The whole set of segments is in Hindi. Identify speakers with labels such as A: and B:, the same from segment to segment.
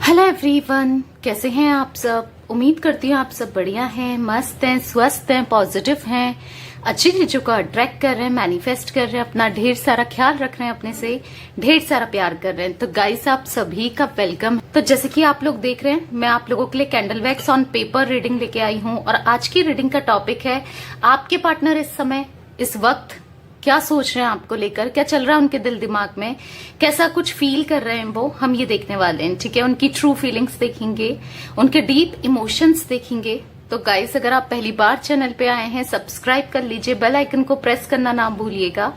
A: हेलो एवरीवन, कैसे हैं आप सब। उम्मीद करती हूँ आप सब बढ़िया हैं, मस्त हैं, स्वस्थ हैं, पॉजिटिव हैं, अच्छी चीजों को अट्रैक्ट कर रहे हैं, मैनिफेस्ट कर रहे हैं, अपना ढेर सारा ख्याल रख रहे हैं, अपने से ढेर सारा प्यार कर रहे हैं। तो गाइस, आप सभी का वेलकम। तो जैसे कि आप लोग देख रहे हैं, मैं आप लोगों के लिए candle wax on paper reading लेके आई हूँ। और आज की रीडिंग का टॉपिक है आपके पार्टनर इस समय, इस वक्त क्या सोच रहे हैं आपको लेकर, क्या चल रहा है उनके दिल दिमाग में, कैसा कुछ फील कर रहे हैं वो, हम ये देखने वाले हैं। ठीक है, उनकी ट्रू फीलिंग्स देखेंगे, उनके डीप इमोशंस देखेंगे। तो गाइस, अगर आप पहली बार चैनल पे आए हैं, सब्सक्राइब कर लीजिए, बेल आइकन को प्रेस करना ना भूलिएगा,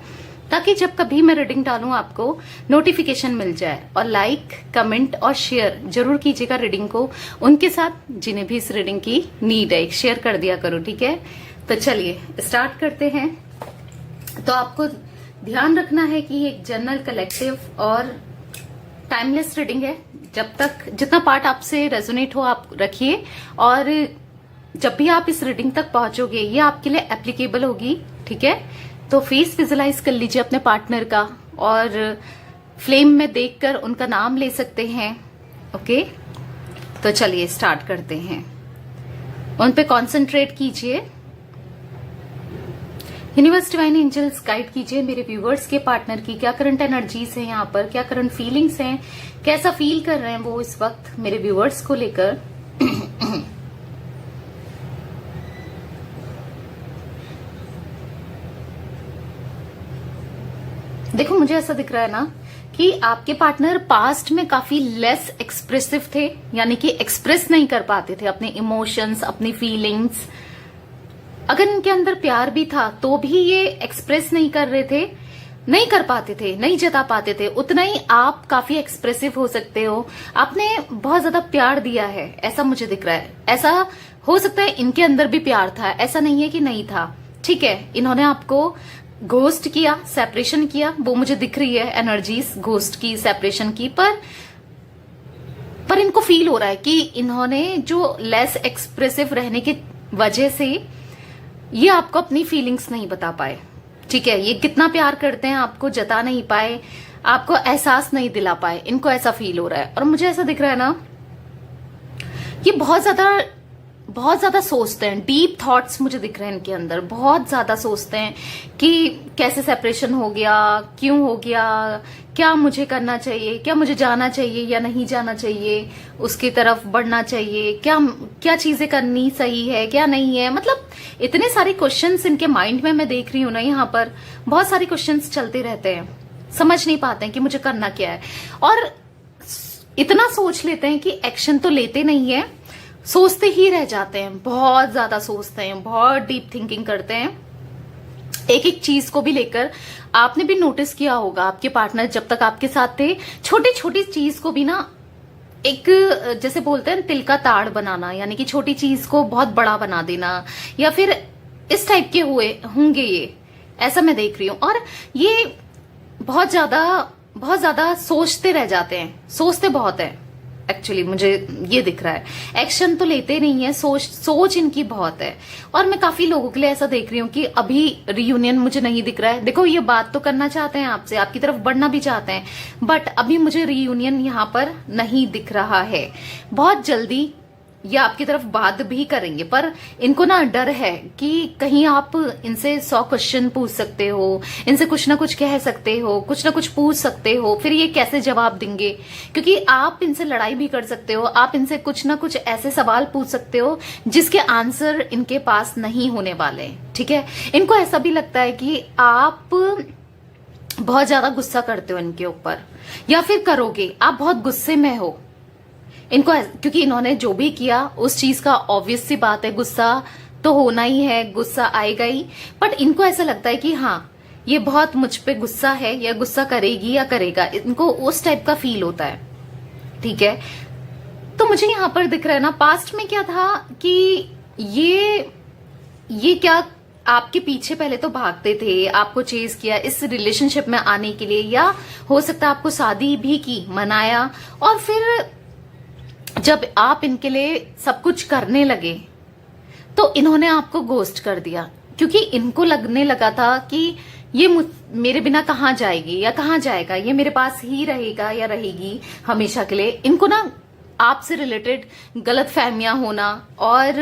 A: ताकि जब कभी मैं रीडिंग डालूं आपको नोटिफिकेशन मिल जाए। और लाइक, कमेंट और शेयर जरूर कीजिएगा रीडिंग को उनके साथ जिन्हें भी इस रीडिंग की नीड है, शेयर कर दिया करो। ठीक है, तो चलिए स्टार्ट करते हैं। तो आपको ध्यान रखना है कि एक जनरल, कलेक्टिव और टाइमलेस रीडिंग है। जब तक जितना पार्ट आपसे रेजोनेट हो आप रखिए, और जब भी आप इस रीडिंग तक पहुंचोगे ये आपके लिए एप्लीकेबल होगी। ठीक है, तो फेस विजुलाइज कर लीजिए अपने पार्टनर का, और फ्लेम में देखकर उनका नाम ले सकते हैं। ओके, तो चलिए स्टार्ट करते हैं। उन पे कॉन्सेंट्रेट कीजिए। यूनिवर्स, डिवाइन एंजल्स गाइड कीजिए मेरे व्यूवर्स के पार्टनर की क्या करंट एनर्जीज हैं यहाँ पर, क्या करंट फीलिंग्स हैं, कैसा फील कर रहे हैं वो इस वक्त मेरे व्यूवर्स को लेकर। देखो, मुझे ऐसा दिख रहा है ना कि आपके पार्टनर पास्ट में काफी लेस एक्सप्रेसिव थे, यानी कि एक्सप्रेस नहीं कर पाते थे अपने इमोशंस, अपनी फीलिंग्स। अगर इनके अंदर प्यार भी था तो भी ये एक्सप्रेस नहीं कर रहे थे, नहीं कर पाते थे, नहीं जता पाते थे। उतना ही आप काफी एक्सप्रेसिव हो सकते हो। आपने बहुत ज्यादा प्यार दिया है, ऐसा मुझे दिख रहा है। ऐसा हो सकता है इनके अंदर भी प्यार था, ऐसा नहीं है कि नहीं था। ठीक है, इन्होंने आपको घोस्ट किया, सेपरेशन किया, वो मुझे दिख रही है एनर्जीज घोस्ट की, सेपरेशन की। पर इनको फील हो रहा है कि इन्होंने जो लेस एक्सप्रेसिव रहने की वजह से ये आपको अपनी फीलिंग्स नहीं बता पाए। ठीक है, ये कितना प्यार करते हैं आपको जता नहीं पाए, आपको एहसास नहीं दिला पाए, इनको ऐसा फील हो रहा है। और मुझे ऐसा दिख रहा है ना, ये बहुत ज्यादा सोचते हैं, डीप थॉट्स मुझे दिख रहे हैं इनके अंदर। बहुत ज्यादा सोचते हैं कि कैसे सेपरेशन हो गया, क्यों हो गया, क्या मुझे करना चाहिए, क्या मुझे जाना चाहिए या नहीं जाना चाहिए, उसकी तरफ बढ़ना चाहिए, क्या चीजें करनी सही है, क्या नहीं है। मतलब इतने सारे क्वेश्चंस इनके माइंड में मैं देख रही हूं ना, यहाँ पर बहुत सारे क्वेश्चंस चलते रहते हैं, समझ नहीं पाते हैं कि मुझे करना क्या है। और इतना सोच लेते हैं कि एक्शन तो लेते नहीं है, सोचते ही रह जाते हैं, बहुत ज्यादा सोचते हैं, बहुत डीप थिंकिंग करते हैं एक एक चीज को भी लेकर। आपने भी नोटिस किया होगा, आपके पार्टनर जब तक आपके साथ थे, छोटी छोटी चीज को भी ना, एक जैसे बोलते हैं तिल का ताड़ बनाना, यानी कि छोटी चीज को बहुत बड़ा बना देना, या फिर इस टाइप के हुए होंगे ये, ऐसा मैं देख रही हूं। और ये बहुत ज्यादा सोचते रह जाते हैं, सोचते बहुत है एक्चुअली, मुझे ये दिख रहा है। एक्शन तो लेते नहीं है, सोच इनकी बहुत है। और मैं काफी लोगों के लिए ऐसा देख रही हूँ कि अभी रियूनियन मुझे नहीं दिख रहा है। देखो, ये बात तो करना चाहते हैं आपसे, आपकी तरफ बढ़ना भी चाहते हैं, बट अभी मुझे रियूनियन यहाँ पर नहीं दिख रहा है। बहुत जल्दी ये आपकी तरफ बात भी करेंगे, पर इनको ना डर है कि कहीं आप इनसे 100 क्वेश्चन पूछ सकते हो, इनसे कुछ ना कुछ कह सकते हो, कुछ ना कुछ पूछ सकते हो, फिर ये कैसे जवाब देंगे। क्योंकि आप इनसे लड़ाई भी कर सकते हो, आप इनसे कुछ ना कुछ ऐसे सवाल पूछ सकते हो जिसके आंसर इनके पास नहीं होने वाले। ठीक है, इनको ऐसा भी लगता है कि आप बहुत ज्यादा गुस्सा करते हो इनके ऊपर, या फिर करोगे, आप बहुत गुस्से में हो इनको, क्योंकि इन्होंने जो भी किया उस चीज का ऑब्वियस सी बात है, गुस्सा तो होना ही है, गुस्सा आएगा ही। बट इनको ऐसा लगता है कि हाँ, ये बहुत मुझ पे गुस्सा है, या गुस्सा करेगी या करेगा, इनको उस टाइप का फील होता है। ठीक है, तो मुझे यहाँ पर दिख रहा है ना, पास्ट में क्या था कि ये क्या आपके पीछे पहले तो भागते थे, आपको चेज किया इस रिलेशनशिप में आने के लिए, या हो सकता है आपको शादी भी की, मनाया, और फिर जब आप इनके लिए सब कुछ करने लगे तो इन्होंने आपको घोस्ट कर दिया, क्योंकि इनको लगने लगा था कि ये मेरे बिना कहाँ जाएगी या कहाँ जाएगा, ये मेरे पास ही रहेगा या रहेगी हमेशा के लिए। इनको ना आपसे रिलेटेड गलत फहमियां होना और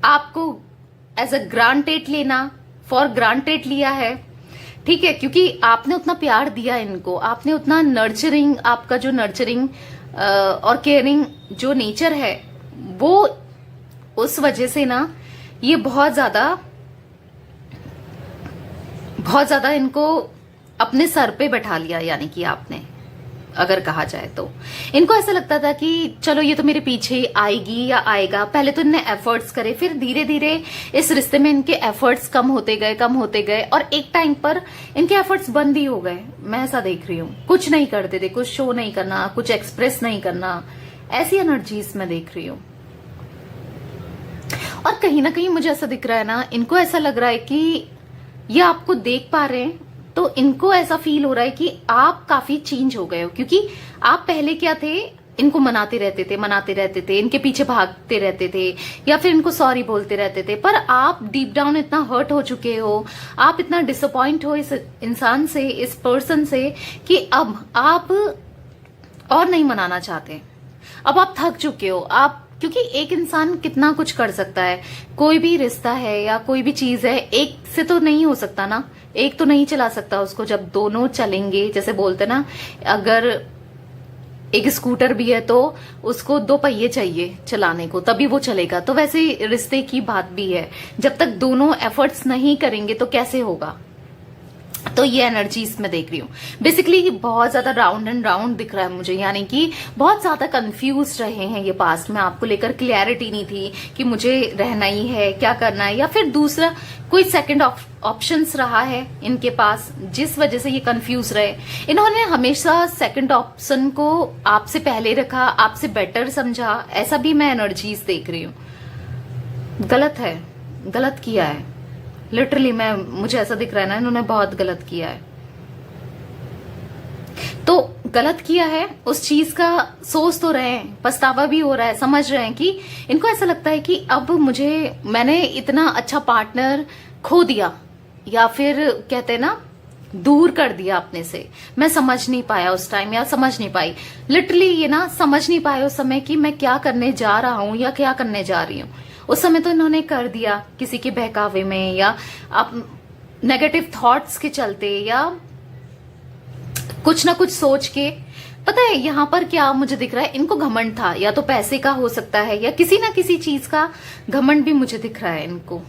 A: आपको एज अ ग्रांटेड लेना, फॉर ग्रांटेड लिया है, ठीक है, क्योंकि आपने उतना प्यार दिया इनको, आपने उतना नर्चरिंग, आपका जो नर्चरिंग और केयरिंग जो नेचर है वो, उस वजह से ना ये बहुत ज्यादा इनको अपने सर पे बैठा लिया, यानी कि आपने अगर कहा जाए तो इनको ऐसा लगता था कि चलो ये तो मेरे पीछे आएगी या आएगा। पहले तो इनने एफर्ट्स करे, फिर धीरे धीरे इस रिश्ते में इनके एफर्ट्स कम होते गए और एक टाइम पर इनके एफर्ट्स बंद ही हो गए। मैं ऐसा देख रही हूँ, कुछ नहीं करते थे, कुछ शो नहीं करना, कुछ एक्सप्रेस नहीं करना, ऐसी एनर्जीज मैं देख रही हूँ। और कहीं ना कहीं मुझे ऐसा दिख रहा है ना, इनको ऐसा लग रहा है कि ये आपको देख पा रहे हैं तो इनको ऐसा फील हो रहा है कि आप काफी चेंज हो गए हो, क्योंकि आप पहले क्या थे, इनको मनाते रहते थे, इनके पीछे भागते रहते थे या फिर इनको सॉरी बोलते रहते थे, पर आप डीप डाउन इतना हर्ट हो चुके हो, आप इतना डिसअपॉइंट हो इस इंसान से, इस पर्सन से, कि अब आप और नहीं मनाना चाहते। अब आप थक चुके हो, आप, क्योंकि एक इंसान कितना कुछ कर सकता है, कोई भी रिश्ता है या कोई भी चीज है, एक से तो नहीं हो सकता ना, एक तो नहीं चला सकता उसको। जब दोनों चलेंगे, जैसे बोलते ना, अगर एक स्कूटर भी है तो उसको 2 पहिए चाहिए चलाने को, तभी वो चलेगा। तो वैसे रिश्ते की बात भी है, जब तक दोनों एफर्ट्स नहीं करेंगे तो कैसे होगा। तो ये एनर्जी इसमें देख रही हूँ। बेसिकली बहुत ज्यादा राउंड एंड राउंड दिख रहा है मुझे, यानी कि बहुत ज्यादा कंफ्यूज रहे हैं ये पास्ट में, आपको लेकर क्लियरिटी नहीं थी कि मुझे रहना ही है, क्या करना है, या फिर दूसरा कोई सेकंड ऑप्शंस रहा है इनके पास, जिस वजह से ये कंफ्यूज रहे। इन्होंने हमेशा सेकंड ऑप्शन को आपसे पहले रखा, आपसे बेटर समझा, ऐसा भी मैं एनर्जीज देख रही हूँ। गलत है, गलत किया है, लिटरली मुझे ऐसा दिख रहा है ना, इन्होंने बहुत गलत किया है। तो गलत किया है, उस चीज का सोच तो रहे हैं, पछतावा भी हो रहा है, समझ रहे हैं कि इनको ऐसा लगता है कि अब मैंने इतना अच्छा पार्टनर खो दिया, या फिर कहते हैं ना दूर कर दिया अपने से। मैं समझ नहीं पाया उस टाइम, या समझ नहीं पाई, लिटरली ये ना समझ नहीं पाए उस समय कि मैं क्या करने जा रहा हूं या क्या करने जा रही हूं। उस समय तो इन्होंने कर दिया किसी के बहकावे में, या नेगेटिव थॉट्स के चलते, या कुछ ना कुछ सोच के। पता है यहाँ पर क्या मुझे दिख रहा है, इनको घमंड था, या तो पैसे का हो सकता है, या किसी ना किसी चीज का घमंड भी मुझे दिख रहा है इनको।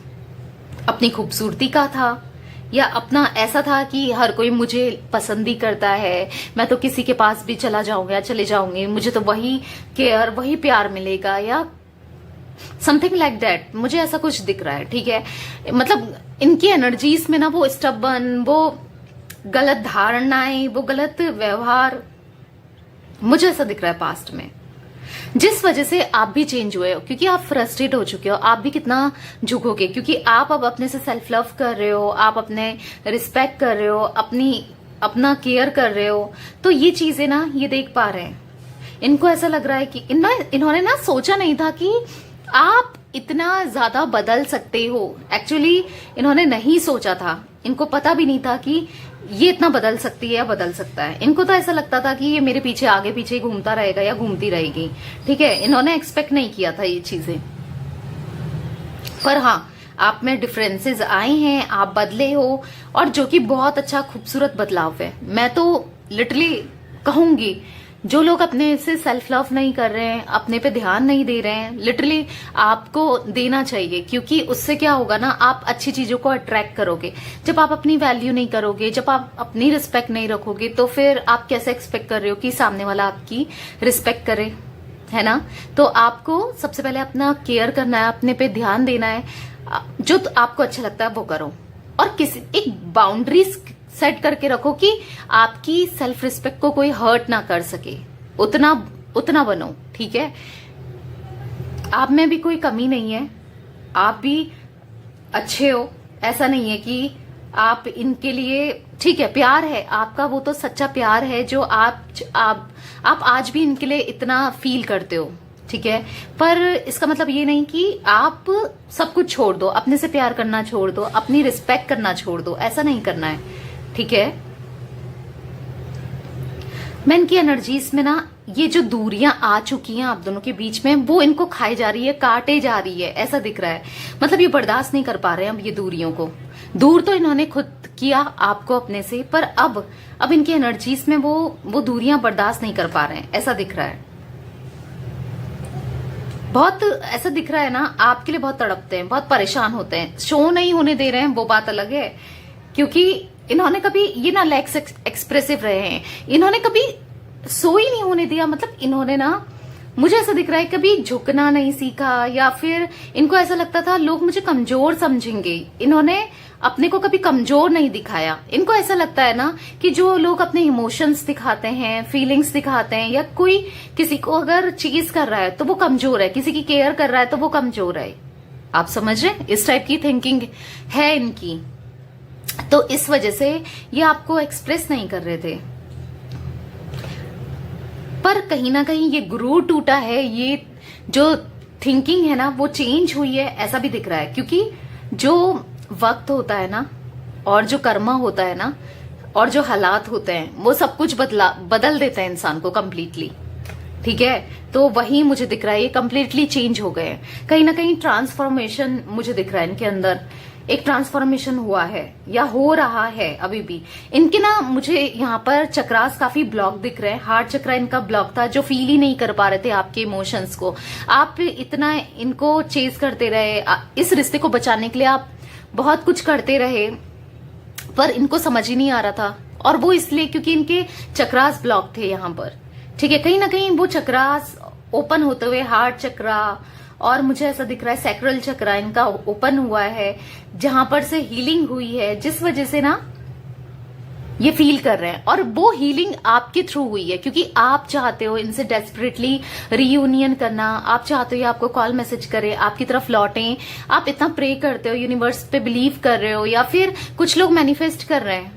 A: अपनी खूबसूरती का था, या अपना ऐसा था कि हर कोई मुझे पसंद ही करता है, मैं तो किसी के पास भी चला जाऊंगा या चले जाऊंगी, मुझे तो वही केयर, वही प्यार मिलेगा, या समथिंग लाइक दैट। मुझे ऐसा कुछ दिख रहा है, ठीक है। मतलब इनकी एनर्जीज में ना वो स्टबर्न, वो गलत धारणाएं, वो गलत व्यवहार, मुझे ऐसा दिख रहा है पास्ट में, जिस वजह से आप भी चेंज हुए हो, क्योंकि आप फ्रस्ट्रेट हो चुके हो। आप भी कितना झुकोगे, क्योंकि आप अब अपने से सेल्फ लव कर रहे हो, आप अपने रिस्पेक्ट कर रहे हो, अपना केयर कर रहे हो। तो ये चीजें ना ये देख पा रहे हैं। इनको ऐसा लग रहा है कि इन्होंने ना सोचा नहीं था कि आप इतना ज्यादा बदल सकते हो। एक्चुअली इन्होंने नहीं सोचा था, इनको पता भी नहीं था कि ये इतना बदल सकती है या बदल सकता है। इनको तो ऐसा लगता था कि ये मेरे पीछे आगे पीछे घूमता रहेगा या घूमती रहेगी, ठीक है। इन्होंने एक्सपेक्ट नहीं किया था ये चीजें। पर हाँ, आप में डिफरेंसेस आए हैं, आप बदले हो, और जो कि बहुत अच्छा खूबसूरत बदलाव है। मैं तो लिटरली कहूंगी, जो लोग अपने से सेल्फ लव नहीं कर रहे हैं, अपने पे ध्यान नहीं दे रहे हैं, लिटरली आपको देना चाहिए, क्योंकि उससे क्या होगा ना, आप अच्छी चीजों को अट्रैक्ट करोगे। जब आप अपनी वैल्यू नहीं करोगे, जब आप अपनी रिस्पेक्ट नहीं रखोगे, तो फिर आप कैसे एक्सपेक्ट कर रहे हो कि सामने वाला आपकी रिस्पेक्ट करे, है ना। तो आपको सबसे पहले अपना केयर करना है, अपने पे ध्यान देना है, जो आपको अच्छा लगता है वो करो, और किसी एक बाउंड्रीज सेट करके रखो कि आपकी सेल्फ रिस्पेक्ट को कोई हर्ट ना कर सके, उतना बनो, ठीक है। आप में भी कोई कमी नहीं है, आप भी अच्छे हो। ऐसा नहीं है कि आप इनके लिए, ठीक है, प्यार है आपका, वो तो सच्चा प्यार है जो आप आज भी इनके लिए इतना फील करते हो, ठीक है। पर इसका मतलब ये नहीं कि आप सब कुछ छोड़ दो, अपने से प्यार करना छोड़ दो, अपनी रिस्पेक्ट करना छोड़ दो, ऐसा नहीं करना है, ठीक है। मैं इनकी एनर्जीज में ना, ये जो दूरियां आ चुकी हैं आप दोनों के बीच में, वो इनको खाई जा रही है, काटे जा रही है, ऐसा दिख रहा है। मतलब ये बर्दाश्त नहीं कर पा रहे हैं अब ये दूरियों को। दूर तो इन्होंने खुद किया आपको अपने से, पर अब इनकी एनर्जीज में वो दूरियां बर्दाश्त नहीं कर पा रहे हैं, ऐसा दिख रहा है। बहुत ऐसा दिख रहा है ना, आपके लिए बहुत तड़पते हैं, बहुत परेशान होते हैं। शो नहीं होने दे रहे हैं वो बात अलग है, क्योंकि इन्होंने कभी ये ना लेस एक्सप्रेसिव रहे हैं, इन्होंने कभी सो ही नहीं होने दिया। मतलब इन्होंने ना, मुझे ऐसा दिख रहा है, कभी झुकना नहीं सीखा, या फिर इनको ऐसा लगता था लोग मुझे कमजोर समझेंगे। इन्होंने अपने को कभी कमजोर नहीं दिखाया। इनको ऐसा लगता है ना कि जो लोग अपने इमोशंस दिखाते हैं, फीलिंग्स दिखाते हैं, या कोई किसी को अगर चीज कर रहा है तो वो कमजोर है, किसी की केयर कर रहा है तो वो कमजोर है। आप समझ रहे हैं? इस टाइप की थिंकिंग है इनकी। तो इस वजह से ये आपको एक्सप्रेस नहीं कर रहे थे, पर कहीं ना कहीं ये गुरु टूटा है, ये जो थिंकिंग है ना वो चेंज हुई है, ऐसा भी दिख रहा है। क्योंकि जो वक्त होता है ना, और जो कर्मा होता है ना, और जो हालात होते हैं, वो सब कुछ बदल देता है इंसान को कम्प्लीटली। ठीक है, तो वही मुझे दिख रहा है, ये कम्प्लीटली चेंज हो गए। कहीं ना कहीं ट्रांसफॉर्मेशन मुझे दिख रहा है इनके अंदर, एक ट्रांसफॉर्मेशन हुआ है या हो रहा है अभी भी। इनके ना, मुझे यहाँ पर चक्रास काफी ब्लॉक दिख रहे हैं। हार्ट चक्रा इनका ब्लॉक था, जो फील ही नहीं कर पा रहे थे आपके इमोशंस को। आप इतना इनको चेज करते रहे, इस रिश्ते को बचाने के लिए आप बहुत कुछ करते रहे, पर इनको समझ ही नहीं आ रहा था। और वो इसलिए क्योंकि इनके चक्रास ब्लॉक थे यहाँ पर। ठीक है, कहीं ना कहीं वो चक्रास ओपन होते हुए, हार्ट चक्रा, और मुझे ऐसा दिख रहा है सैक्रल चक्रा इनका ओपन हुआ है, जहां पर से हीलिंग हुई है, जिस वजह से ना ये फील कर रहे हैं। और वो हीलिंग आपके थ्रू हुई है, क्योंकि आप चाहते हो इनसे डेस्परेटली रीयूनियन करना। आप चाहते हो ये आपको कॉल मैसेज करे, आपकी तरफ लौटें। आप इतना प्रे करते हो, यूनिवर्स पे बिलीव कर रहे हो, या फिर कुछ लोग मैनिफेस्ट कर रहे हैं।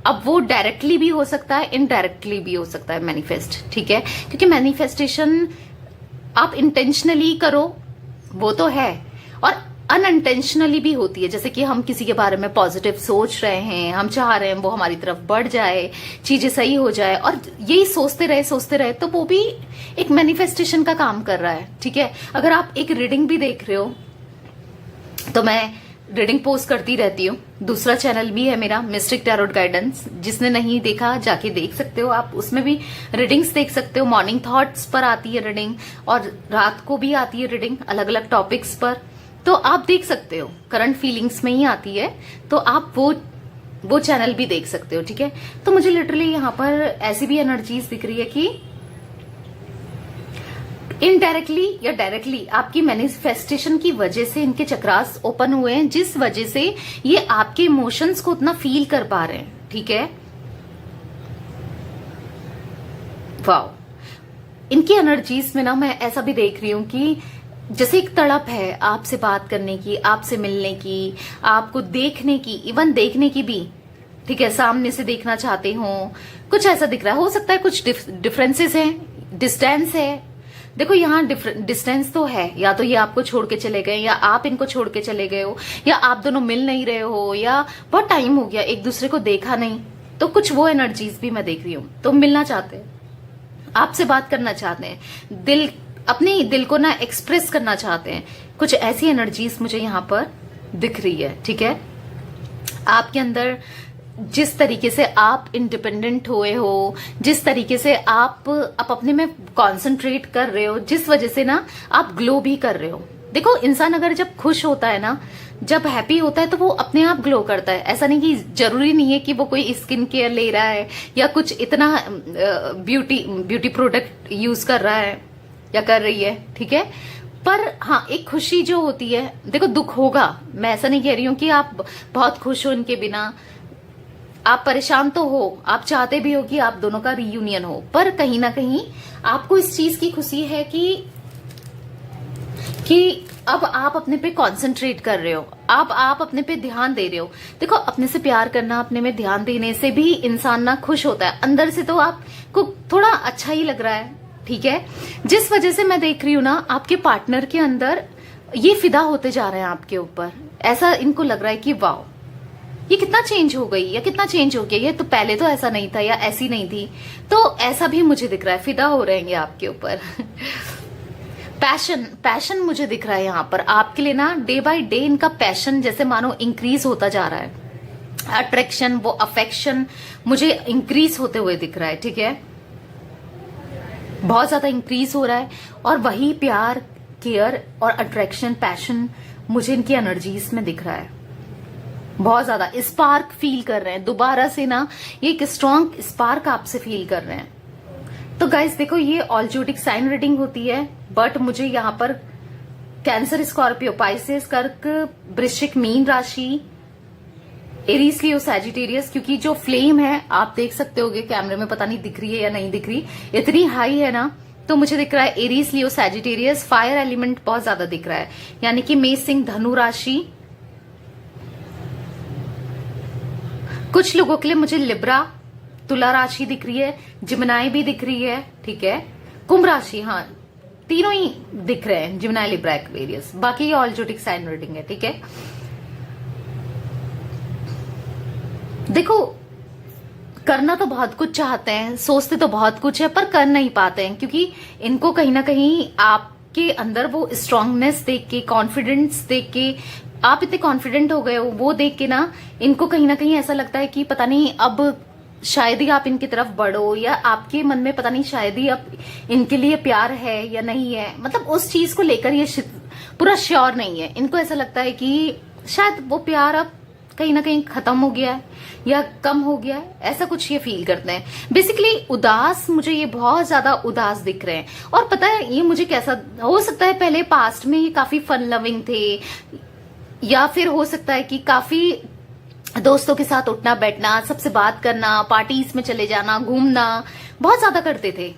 A: अब वो डायरेक्टली भी हो सकता है, इनडायरेक्टली भी हो सकता है मैनिफेस्ट। ठीक है, क्योंकि मैनिफेस्टेशन आप इंटेंशनली करो वो तो है, और अनइंटेंशनली भी होती है। जैसे कि हम किसी के बारे में पॉजिटिव सोच रहे हैं, हम चाह रहे हैं वो हमारी तरफ बढ़ जाए, चीजें सही हो जाए, और यही सोचते रहे, तो वो भी एक मैनिफेस्टेशन का काम कर रहा है। ठीक है, अगर आप एक रीडिंग भी देख रहे हो, तो मैं रीडिंग पोस्ट करती रहती हूँ। दूसरा चैनल भी है मेरा, मिस्टिक टैरोट गाइडेंस, जिसने नहीं देखा जाके देख सकते हो आप, उसमें भी रीडिंग्स देख सकते हो। मॉर्निंग थॉट्स पर आती है रीडिंग, और रात को भी आती है रीडिंग, अलग अलग टॉपिक्स पर, तो आप देख सकते हो। करंट फीलिंग्स में ही आती है, तो आप वो चैनल भी देख सकते हो। ठीक है, तो मुझे लिटरली यहाँ पर ऐसी भी एनर्जीज दिख रही है कि इनडायरेक्टली या डायरेक्टली आपकी मैनिफेस्टेशन की वजह से इनके चक्रास ओपन हुए हैं, जिस वजह से ये आपके इमोशंस को उतना फील कर पा रहे हैं। ठीक है, वाओ, इनकी एनर्जीज में ना मैं ऐसा भी देख रही हूं कि जैसे एक तड़प है आपसे बात करने की, आपसे मिलने की, आपको देखने की, इवन देखने की भी। ठीक है, सामने से देखना चाहते हो, कुछ ऐसा दिख रहा है। हो सकता है कुछ डिफरेंसेस हैं, डिस्टेंस है। देखो यहाँ डिस्टेंस तो है, या तो ये आपको छोड़ के चले गए, या आप इनको छोड़ के चले गए हो, या आप दोनों मिल नहीं रहे हो, या बहुत टाइम हो गया एक दूसरे को देखा नहीं। तो कुछ वो एनर्जीज भी मैं देख रही हूँ। तो मिलना चाहते हैं, आपसे बात करना चाहते हैं, अपनी दिल को ना एक्सप्रेस करना चाहते हैं। कुछ ऐसी एनर्जीज मुझे यहाँ पर दिख रही है। ठीक है, आपके अंदर जिस तरीके से आप इंडिपेंडेंट हुए हो, जिस तरीके से आप अपने में कंसंट्रेट कर रहे हो, जिस वजह से ना आप ग्लो भी कर रहे हो। देखो, इंसान अगर जब खुश होता है ना, जब हैप्पी होता है, तो वो अपने आप ग्लो करता है। ऐसा नहीं कि जरूरी नहीं है कि वो कोई स्किन केयर ले रहा है, या कुछ इतना ब्यूटी प्रोडक्ट यूज कर रहा है या कर रही है। ठीक है, पर हाँ, एक खुशी जो होती है, देखो दुख होगा, मैं ऐसा नहीं कह रही हूँ कि आप बहुत खुश हो इनके बिना, आप परेशान तो हो, आप चाहते भी हो कि आप दोनों का रीयूनियन हो, पर कहीं ना कहीं आपको इस चीज की खुशी है कि अब आप अपने पे कंसंट्रेट कर रहे हो, आप अपने पे ध्यान दे रहे हो। देखो, अपने से प्यार करना, अपने में ध्यान देने से भी इंसान ना खुश होता है, अंदर से तो आपको थोड़ा अच्छा ही लग रहा है। ठीक है, जिस वजह से मैं देख रही हूँ ना, आपके पार्टनर के अंदर ये फिदा होते जा रहे हैं आपके ऊपर। ऐसा इनको लग रहा है कि वाओ, ये कितना चेंज हो गई या कितना चेंज हो गया, ये तो पहले तो ऐसा नहीं था या ऐसी नहीं थी। तो ऐसा भी मुझे दिख रहा है, फिदा हो रहेंगे आपके ऊपर। पैशन मुझे दिख रहा है यहाँ पर आपके लिए ना, डे बाय डे इनका पैशन जैसे मानो इंक्रीज होता जा रहा है। अट्रैक्शन, वो अफेक्शन मुझे इंक्रीज होते हुए दिख रहा है, ठीक है, बहुत ज्यादा इंक्रीज हो रहा है। और वही प्यार, केयर और अट्रैक्शन, पैशन मुझे इनकी एनर्जीज में दिख रहा है। बहुत ज्यादा स्पार्क फील कर रहे हैं दोबारा से ना, ये एक स्ट्रॉन्ग स्पार्क आपसे फील कर रहे हैं। तो गाइस देखो, ये ऑल ज़ोडिएक साइन रीडिंग होती है, बट मुझे यहाँ पर कैंसर, स्कॉर्पियो, पाइसेस, कर्क, वृश्चिक, मीन राशि, एरीज, लियो, सैजिटेरियस, क्योंकि जो फ्लेम है आप देख सकते होगे कैमरे में, पता नहीं दिख रही है या नहीं दिख रही, इतनी हाई है ना, तो मुझे दिख रहा है एरीज, लियो, सैजिटेरियस, फायर एलिमेंट बहुत ज्यादा दिख रहा है, यानी कि मेष, सिंह, धनु राशि। कुछ लोगों के लिए मुझे लिब्रा, तुला राशि दिख रही है, जिमनाई भी दिख रही है, ठीक है, कुंभ राशि, हाँ तीनों ही दिख रहे हैं, जिमनाई, लिब्रा, एक्वेरियस। बाकी ये ऑल ज़ोडिएक साइन रीडिंग है, ठीक है। देखो, करना तो बहुत कुछ चाहते हैं, सोचते तो बहुत कुछ है, पर कर नहीं पाते हैं, क्योंकि इनको कहीं ना कहीं आपके अंदर वो स्ट्रांगनेस देख के, कॉन्फिडेंस देख के, आप इतने कॉन्फिडेंट हो गए हो, वो देख के ना इनको कहीं ना कहीं ऐसा लगता है कि पता नहीं अब शायद ही आप इनकी तरफ बढ़ो, या आपके मन में पता नहीं शायद ही अब इनके लिए प्यार है या नहीं है, मतलब उस चीज को लेकर ये पूरा श्योर नहीं है। इनको ऐसा लगता है कि शायद वो प्यार अब कहीं ना कहीं खत्म हो गया है या कम हो गया है, ऐसा कुछ ये फील करते हैं। बेसिकली उदास, मुझे ये बहुत ज्यादा उदास दिख रहे हैं। और पता है ये मुझे कैसा हो सकता है, पहले पास्ट में ये काफी फन लविंग थे, या फिर हो सकता है कि काफी दोस्तों के साथ उठना बैठना, सबसे बात करना, पार्टीज में चले जाना, घूमना बहुत ज्यादा करते थे।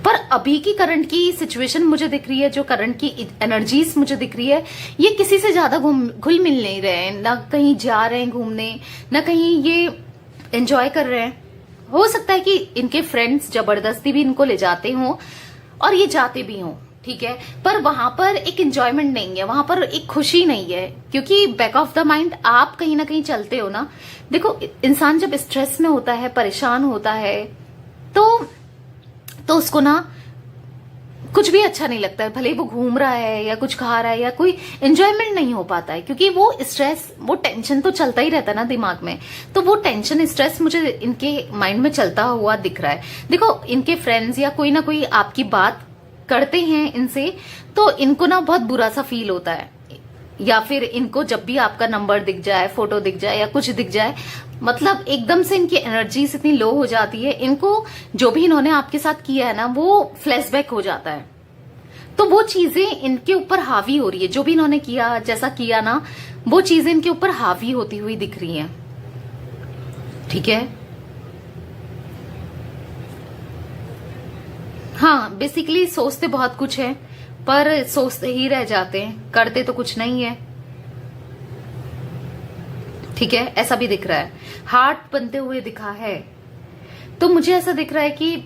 A: पर अभी की करंट की सिचुएशन मुझे दिख रही है, जो करंट की एनर्जीज मुझे दिख रही है, ये किसी से ज्यादा घुल मिल नहीं रहे हैं, ना कहीं जा रहे हैं घूमने, ना कहीं ये एंजॉय कर रहे हैं। हो सकता है कि इनके फ्रेंड्स जबरदस्ती भी इनको ले जाते हों और ये जाते भी हों, ठीक है, पर वहां पर एक एंजॉयमेंट नहीं है, वहां पर एक खुशी नहीं है, क्योंकि बैक ऑफ द माइंड आप कहीं ना कहीं चलते हो ना। देखो, इंसान जब स्ट्रेस में होता है, परेशान होता है, तो उसको ना कुछ भी अच्छा नहीं लगता है, भले वो घूम रहा है या कुछ खा रहा है, या कोई एंजॉयमेंट नहीं हो पाता है, क्योंकि वो स्ट्रेस, वो टेंशन तो चलता ही रहता है ना दिमाग में। तो वो टेंशन, स्ट्रेस मुझे इनके माइंड में चलता हुआ दिख रहा है। देखो, इनके फ्रेंड्स या कोई ना कोई आपकी बात करते हैं इनसे, तो इनको ना बहुत बुरा सा फील होता है, या फिर इनको जब भी आपका नंबर दिख जाए, फोटो दिख जाए या कुछ दिख जाए, मतलब एकदम से इनकी एनर्जी इतनी लो हो जाती है, इनको जो भी इन्होंने आपके साथ किया है ना वो फ्लैशबैक हो जाता है। तो वो चीजें इनके ऊपर हावी हो रही है, जो भी इन्होंने किया, जैसा किया ना, वो चीजें इनके ऊपर हावी होती हुई दिख रही हैं, ठीक है। हाँ, बेसिकली सोचते बहुत कुछ है, पर सोचते ही रह जाते हैं, करते तो कुछ नहीं है, ठीक है, ऐसा भी दिख रहा है। हार्ट बनते हुए दिखा है, तो मुझे ऐसा दिख रहा है कि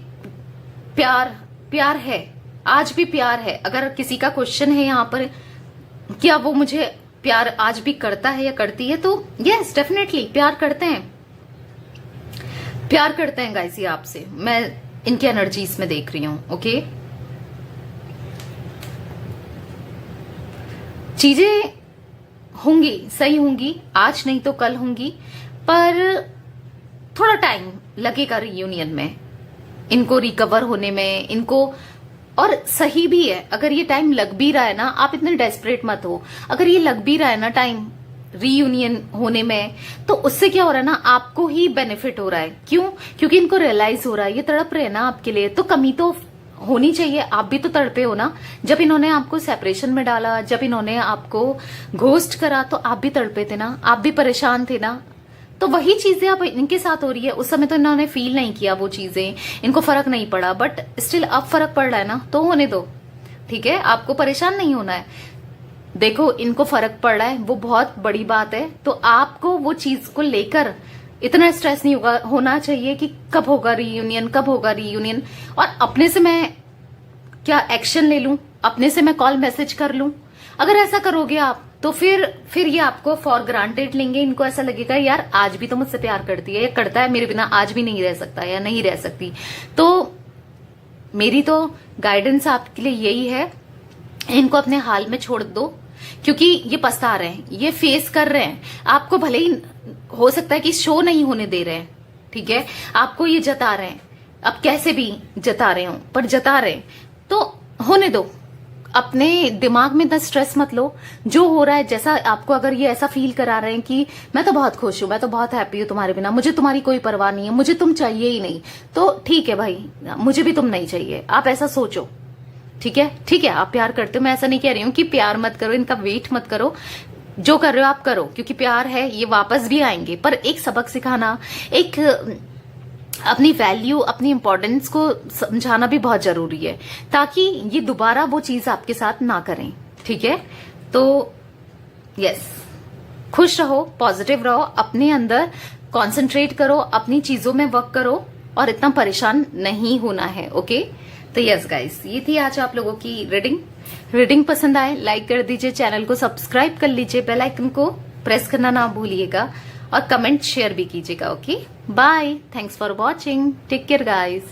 A: प्यार है, आज भी प्यार है। अगर किसी का क्वेश्चन है यहाँ पर, क्या वो मुझे प्यार आज भी करता है या करती है, तो यस डेफिनेटली प्यार करते हैं, प्यार करते हैं गाइस, ये आपसे मैं इनकी एनर्जीज में देख रही हूं, ओके। चीजें होंगी, सही होंगी, आज नहीं तो कल होंगी, पर थोड़ा टाइम लगेगा रियूनियन में, इनको रिकवर होने में, इनको। और सही भी है, अगर ये टाइम लग भी रहा है ना, आप इतने डेस्परेट मत हो, अगर ये लग भी रहा है ना टाइम रीयूनियन होने में, तो उससे क्या हो रहा है ना, आपको ही बेनिफिट हो रहा है। क्यों? क्योंकि इनको रियलाइज हो रहा है, ये तड़प रहे हैं ना आपके लिए, तो कमी तो होनी चाहिए, आप भी तो तड़पे हो ना। जब इन्होंने आपको सेपरेशन में डाला, जब इन्होंने आपको घोस्ट करा, तो आप भी तड़पे थे ना, आप भी परेशान थे ना। तो वही चीजें अब इनके साथ हो रही है। उस समय तो इन्होंने फील नहीं किया वो चीजें, इनको फर्क नहीं पड़ा, बट स्टिल अब फर्क पड़ रहा है ना, तो होने दो, ठीक है, आपको परेशान नहीं होना है। देखो, इनको फर्क पड़ रहा है, वो बहुत बड़ी बात है। तो आपको वो चीज को लेकर इतना स्ट्रेस नहीं होना चाहिए कि कब होगा रीयूनियन, कब होगा रीयूनियन, और अपने से मैं क्या एक्शन ले लूं, अपने से मैं कॉल मैसेज कर लूं। अगर ऐसा करोगे आप, तो फिर ये आपको फॉर ग्रांटेड लेंगे। इनको ऐसा लगेगा यार आज भी तो मुझसे प्यार करती है, या करता है, मेरे बिना आज भी नहीं रह सकता या नहीं रह सकती। तो मेरी तो गाइडेंस आपके लिए यही है, इनको अपने हाल में छोड़ दो, क्योंकि ये पछता रहे हैं, ये फेस कर रहे हैं। आपको भले ही हो सकता है कि शो नहीं होने दे रहे हैं, ठीक है, आपको ये जता रहे हैं, अब कैसे भी जता रहे हो, पर जता रहे हैं तो होने दो। अपने दिमाग में इतना स्ट्रेस मत लो। जो हो रहा है, जैसा आपको अगर ये ऐसा फील करा रहे हैं कि मैं तो बहुत खुश हूं, मैं तो बहुत हैप्पी हूं तुम्हारे बिना, मुझे तुम्हारी कोई परवाह नहीं है, मुझे तुम चाहिए ही नहीं, तो ठीक है भाई, मुझे भी तुम नहीं चाहिए, आप ऐसा सोचो, ठीक है। ठीक है, आप प्यार करते हो, मैं ऐसा नहीं कह रही हूं कि प्यार मत करो, इनका वेट मत करो, जो कर रहे हो आप करो, क्योंकि प्यार है, ये वापस भी आएंगे। पर एक सबक सिखाना, एक अपनी वैल्यू, अपनी इंपॉर्टेंस को समझाना भी बहुत जरूरी है, ताकि ये दोबारा वो चीज आपके साथ ना करें, ठीक है। तो यस, खुश रहो, पॉजिटिव रहो, अपने अंदर कंसंट्रेट करो, अपनी चीजों में वर्क करो, और इतना परेशान नहीं होना है, ओके। तो यस गाइस, ये थी आज आप लोगों की रीडिंग पसंद आए लाइक कर दीजिए, चैनल को सब्सक्राइब कर लीजिए, बेल आइकन को प्रेस करना ना भूलिएगा, और कमेंट शेयर भी कीजिएगा, okay. Bye, thanks for watching, take care guys.